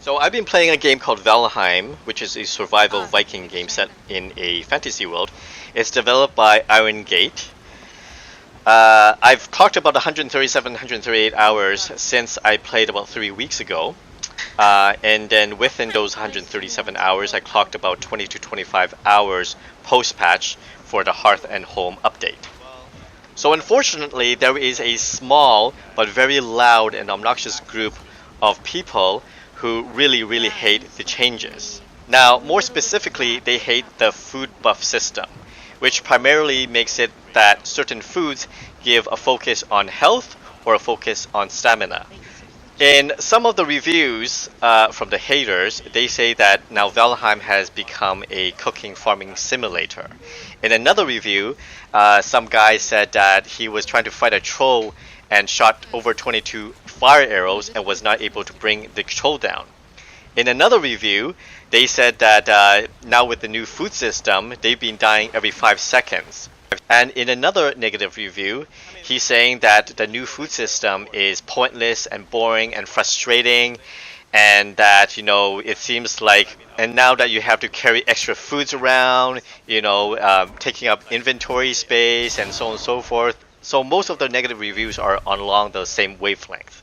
So I've been playing a game called Valheim, which is a survival Viking game set in a fantasy world. It's developed by Iron Gate. I've clocked about 137, 138 hours since I played about 3 weeks ago. And then within those 137 hours, I clocked about 20 to 25 hours post-patch for the Hearth Home update. So unfortunately, there is a small but very loud and obnoxious group of people who really hate the changes. Now, more specifically, they hate the food buff system, which primarily makes it that certain foods give a focus on health or a focus on stamina. In some of the reviews from the haters, they say that now Valheim has become a cooking farming simulator. In another review, some guy said that he was trying to fight a troll and shot over 22 fire arrows and was not able to bring the troll down. In another review, they said that now with the new food system, they've been dying every 5 seconds. And in another negative review, he's saying that the new food system is pointless and boring and frustrating, and that, it seems like, and now that you have to carry extra foods around, taking up inventory space and so on and so forth. So most of the negative reviews are along the same wavelength.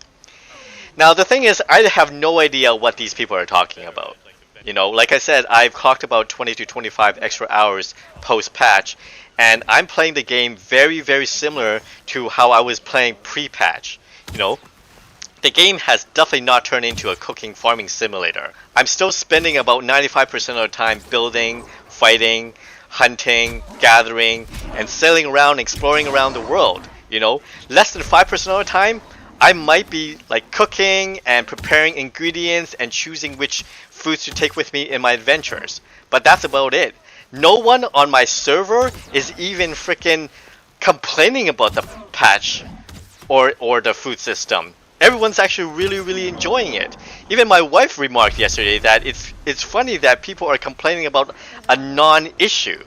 Now the thing is, I have no idea what these people are talking about. Like I said, I've clocked about 20 to 25 extra hours post-patch, and I'm playing the game very similar to how I was playing pre-patch. The game has definitely not turned into a cooking farming simulator. I'm still spending about 95% of the time building, fighting, hunting, gathering, and sailing around, exploring around the world. Less than 5% of the time, I might be like cooking and preparing ingredients and choosing which foods to take with me in my adventures. But that's about it. No one on my server is even freaking complaining about the patch or the food system. Everyone's actually really enjoying it. Even my wife remarked yesterday that it's funny that people are complaining about a non-issue.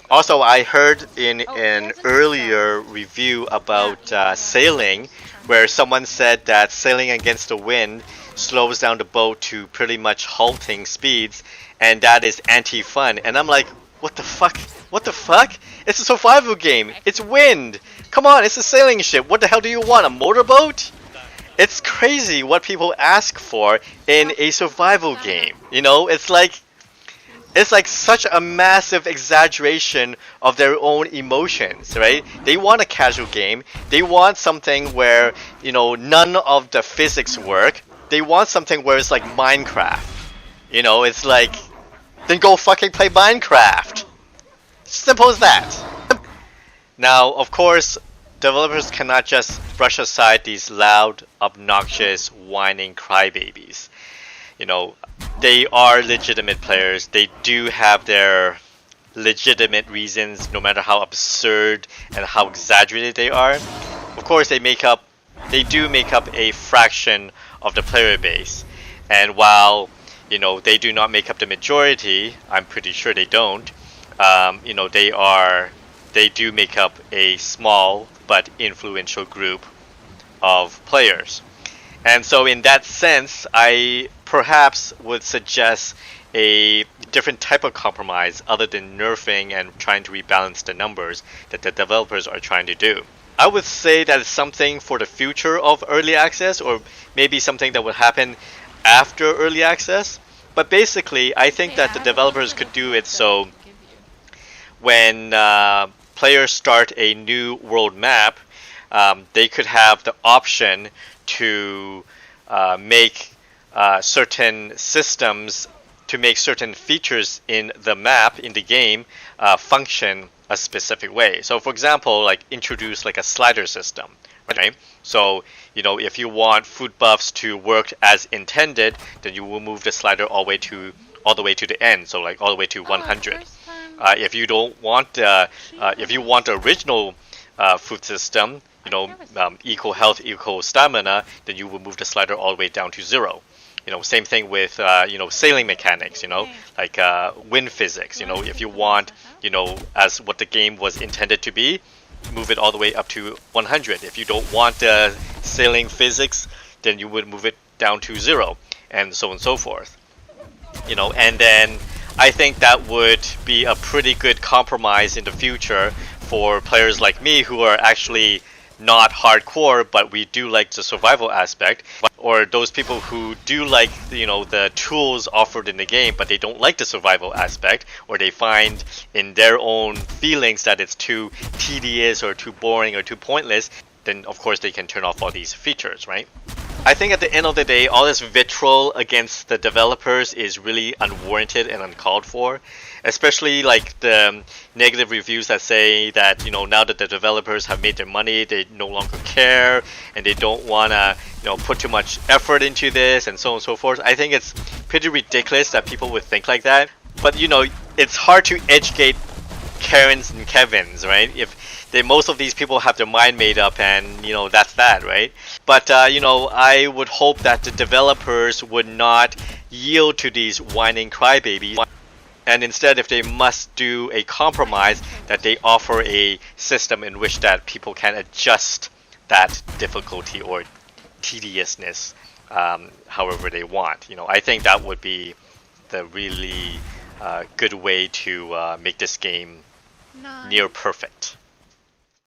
Also, I heard in an earlier review about sailing, where someone said that sailing against the wind slows down the boat to pretty much halting speeds, and that is anti-fun. And I'm like, what the fuck? What the fuck? It's a survival game. It's wind. Come on, it's a sailing ship. What the hell do you want? A motorboat? It's crazy what people ask for in a survival game. It's like such a massive exaggeration of their own emotions, right? They want a casual game. They want something where, none of the physics work. They want something where it's like Minecraft. It's like, then go fucking play Minecraft. Simple as that. Now, of course, developers cannot just brush aside these loud, obnoxious, whining crybabies. They are legitimate players. They do have their legitimate reasons, no matter how absurd and how exaggerated they are. Of course, they do make up a fraction of the player base. And while, they do not make up the majority, I'm pretty sure they don't, they do make up a small but influential group of players. And so in that sense, I perhaps would suggest a different type of compromise other than nerfing and trying to rebalance the numbers that the developers are trying to do. I would say that it's something for the future of early access, or maybe something that would happen after early access. But basically, I think that the developers could do it so when players start a new world map, they could have the option to make certain systems, to make certain features in the map, in the game, function a specific way. So for example, like introduce like a slider system, right? So, if you want food buffs to work as intended, then you will move the slider all the way to the end, so like all the way to 100. If you don't want, if you want the original food system, equal health, equal stamina, then you will move the slider all the way down to 0. Same thing with, sailing mechanics, like wind physics. If you want, as what the game was intended to be, move it all the way up to 100. If you don't want the sailing physics, then you would move it down to 0. and so on and so forth. And then I think that would be a pretty good compromise in the future for players like me who are actually not hardcore, but we do like the survival aspect, or those people who do like the tools offered in the game, but they don't like the survival aspect, or they find in their own feelings that it's too tedious or too boring or too pointless. Then of course they can turn off all these features, right? I think at the end of the day, all this vitriol against the developers is really unwarranted and uncalled for. Especially like the negative reviews that say that now that the developers have made their money, they no longer care and they don't want to put too much effort into this and so on and so forth. I think it's pretty ridiculous that people would think like that. But it's hard to educate Karens and Kevins, right? If most of these people have their mind made up, and that's that, right? But I would hope that the developers would not yield to these whining crybabies, and instead, if they must do a compromise, that they offer a system in which that people can adjust that difficulty or tediousness, however they want. I think that would be the really good way to make this game near perfect.